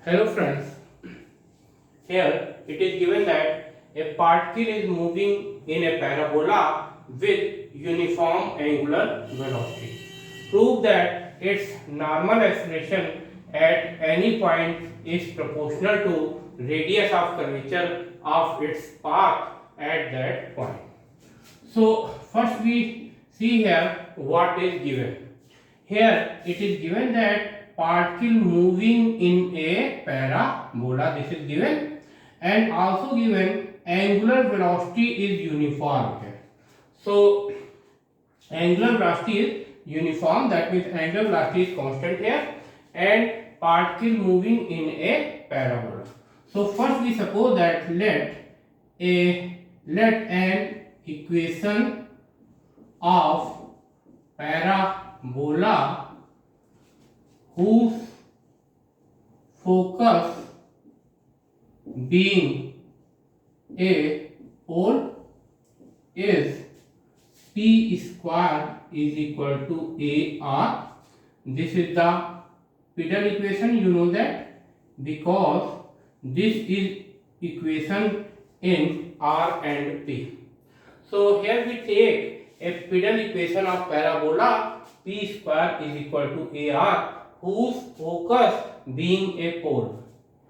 Hello friends, here it is given that a particle is moving in a parabola with uniform angular velocity. Prove that its normal acceleration at any point is proportional to radius of curvature of its path at that point. So first we see here what is given. Here it is given that particle moving in a parabola, this is given, and also given angular velocity is uniform here. So angular velocity is uniform, that means angular velocity is constant here, and particle moving in a parabola. So first we suppose that let an equation of parabola whose focus being a pole is p square is equal to AR. This is the Pedal equation, you know that, because this is equation in R and P. So here we take a Pedal equation of parabola p square is equal to AR whose focus being a pole.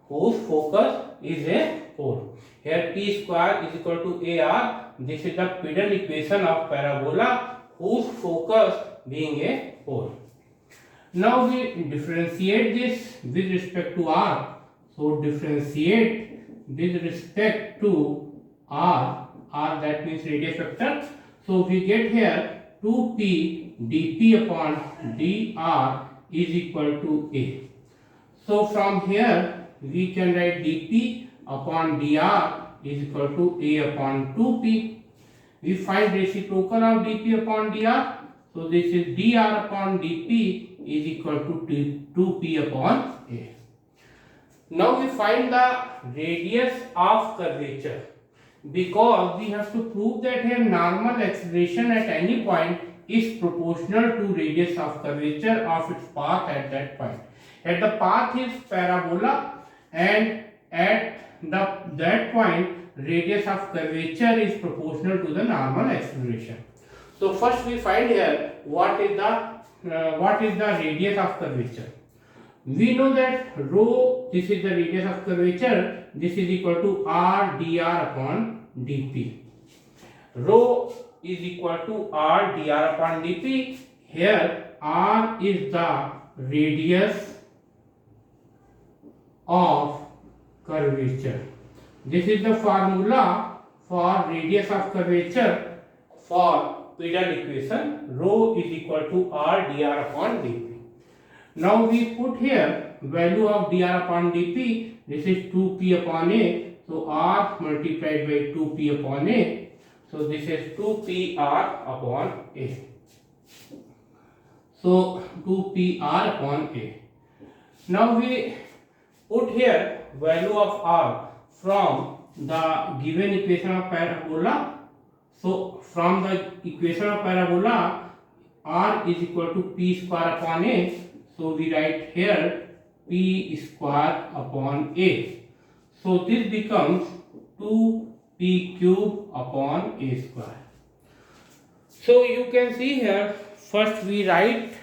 Whose focus is a pole. Here p square is equal to AR. This is the Pedal equation of parabola whose focus being a pole. Now we differentiate this with respect to R. So differentiate with respect to R. R, that means radius vector. So we get here 2p dp upon dr is equal to A. So from here we can write dp upon dr is equal to A upon 2p. We find reciprocal of dp upon dr. So this is dr upon dp is equal to 2p upon A. Now we find the radius of curvature, because we have to prove that here normal acceleration at any point is proportional to radius of curvature of its path at that point. At the path is parabola, and at that point radius of curvature is proportional to the normal acceleration. So first we find here what is the radius of curvature. We know that rho, this is the radius of curvature, this is equal to r dr upon dp. Rho is equal to r dr upon dp. Here r is the radius of curvature. This is the formula for radius of curvature for Pedal equation. Rho is equal to r dr upon dp. Now we put here value of dr upon dp. This is 2p upon A. So r multiplied by 2p upon A. So this is 2pr upon A. So 2pr upon A. Now we put here value of r from the given equation of parabola. So from the equation of parabola, r is equal to p square upon A. So we write here p square upon A. So this becomes 2p cube upon A square. So you can see here, first we write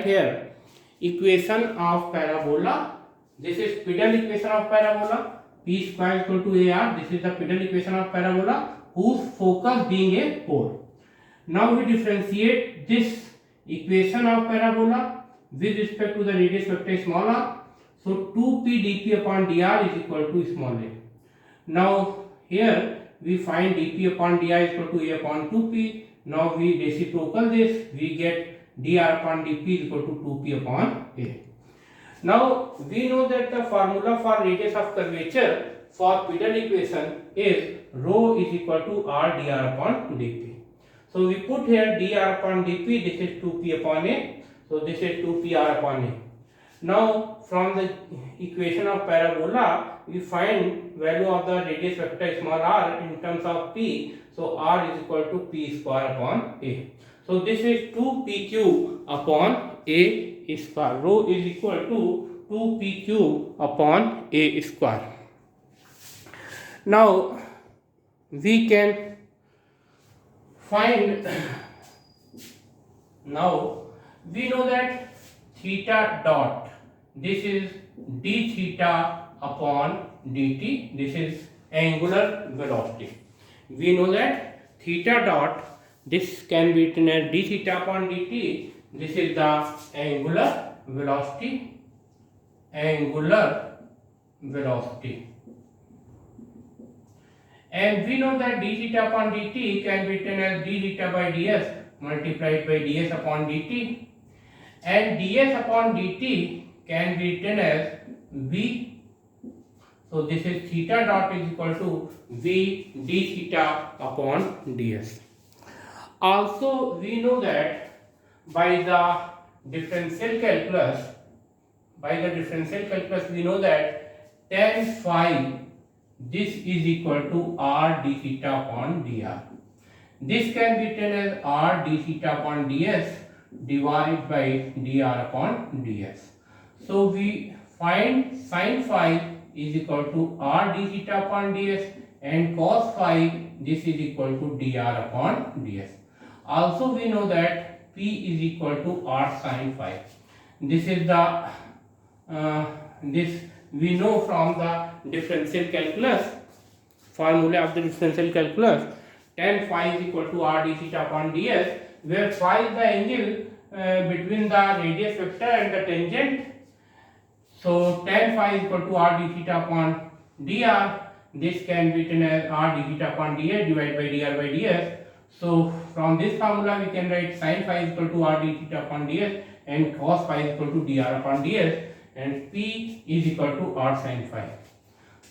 here equation of parabola. This is Pedal equation of parabola. P square equal to AR. This is the Pedal equation of parabola whose focus being a pole. Now we differentiate this equation of parabola with respect to the radius vector small r. So 2p dp upon dr is equal to small a. Now here we find dp upon dr is equal to A upon 2p. Now we reciprocal this, we get dr upon dp is equal to 2p upon A. Now we know that the formula for radius of curvature for Pedal equation is rho is equal to r dr upon dp. So we put here dr upon dp, this is 2p upon A. So this is 2pr upon A. Now from the equation of parabola we find value of the radius vector small r in terms of p. So r is equal to p square upon A. So this is 2p cube upon A square. Rho is equal to 2p cube upon a square. Now we can find, now we know that theta dot, this is d theta upon dt, this is angular velocity. We know that theta dot, this can be written as d theta upon dt, this is the angular velocity, and we know that d theta upon dt can be written as d theta by ds multiplied by ds upon dt, and ds upon dt can be written as v. So this is theta dot is equal to v d theta upon ds. Also we know that by the differential calculus, we know that tan phi, this is equal to r d theta upon dr. This can be written as r d theta upon ds divided by dr upon ds. So we find sin phi is equal to r d theta upon ds, and cos phi, this is equal to dr upon ds. Also we know that p is equal to r sin phi. This is the this we know from the differential calculus, formula of the differential calculus. Tan phi is equal to r d theta upon ds, where phi is the angle between the radius vector and the tangent. So tan phi is equal to r d theta upon dr. This can be written as r d theta upon dr divided by dr by ds. So from this formula we can write sin phi is equal to r d theta upon ds, and cos phi is equal to dr upon ds, and p is equal to r sin phi.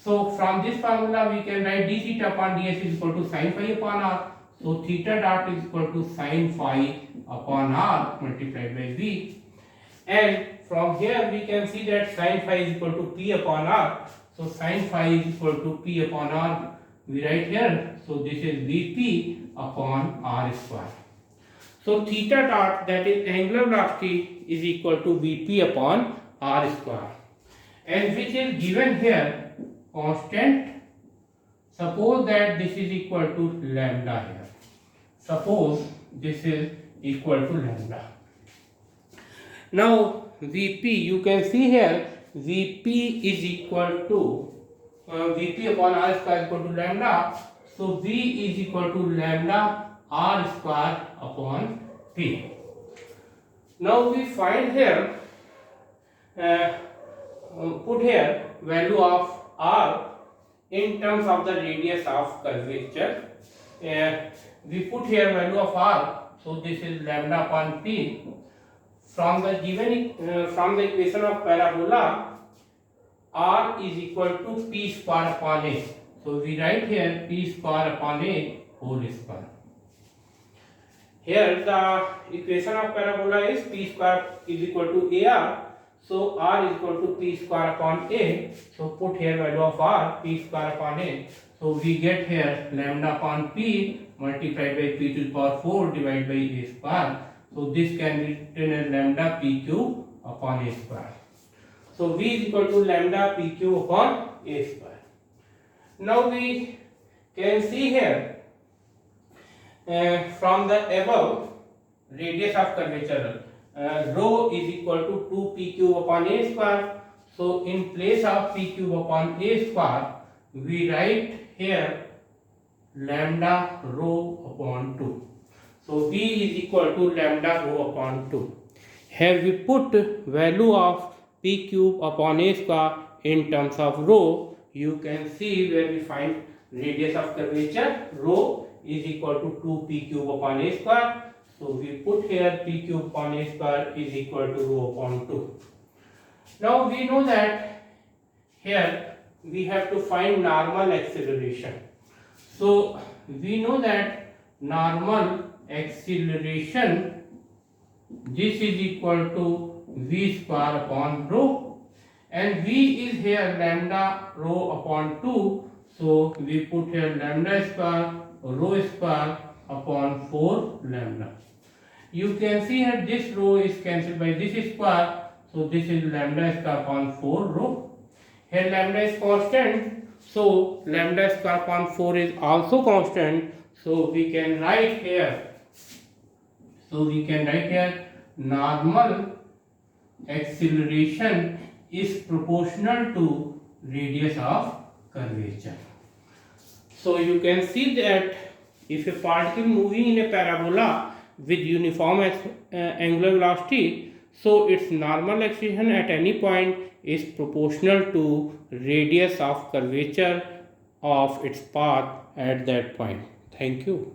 So from this formula we can write d theta upon ds is equal to sin phi upon r. So theta dot is equal to sin phi upon r multiplied by v. And from here we can see that sin phi is equal to p upon r. So sin phi is equal to p upon r, we write here. So this is vp upon r square. So theta dot, that is angular velocity, is equal to vp upon r square, and which is given here constant. Suppose that this is equal to lambda here. Suppose this is equal to lambda. Now Vp, you can see here Vp is equal to Vp upon r square is equal to lambda. So V is equal to lambda r square upon P. Now we find here, put here value of r in terms of the radius of curvature. We put here value of r, so this is lambda upon P. From the given from the equation of parabola, r is equal to p square upon a. So we write here p square upon a whole square. Here the equation of parabola is p square is equal to ar. So r is equal to p square upon a. So put here value of r, p square upon a. So we get here lambda upon p multiplied by p to the power 4 divided by a square. So this can be written as lambda p cube upon a square. So v is equal to lambda p cube upon a square. Now we can see here from the above radius of curvature, rho is equal to 2p cube upon a square. So in place of p cube upon a square, we write here lambda rho upon 2. So v is equal to lambda rho upon 2. Here we put value of p cube upon a square in terms of rho. You can see where we find radius of curvature, rho is equal to 2p cube upon a square. So we put here p cube upon a square is equal to rho upon 2. Now we know that here we have to find normal acceleration. So we know that normal acceleration, this is equal to v square upon rho, and v is here lambda rho upon 2. So we put here lambda square rho square upon 4 lambda. You can see here this rho is cancelled by this square. So this is lambda square upon 4 rho. Here lambda is constant, so lambda square upon 4 is also constant. So we can write here. Normal acceleration is proportional to radius of curvature. So you can see that if a particle moving in a parabola with uniform angular velocity, so its normal acceleration at any point is proportional to radius of curvature of its path at that point. Thank you.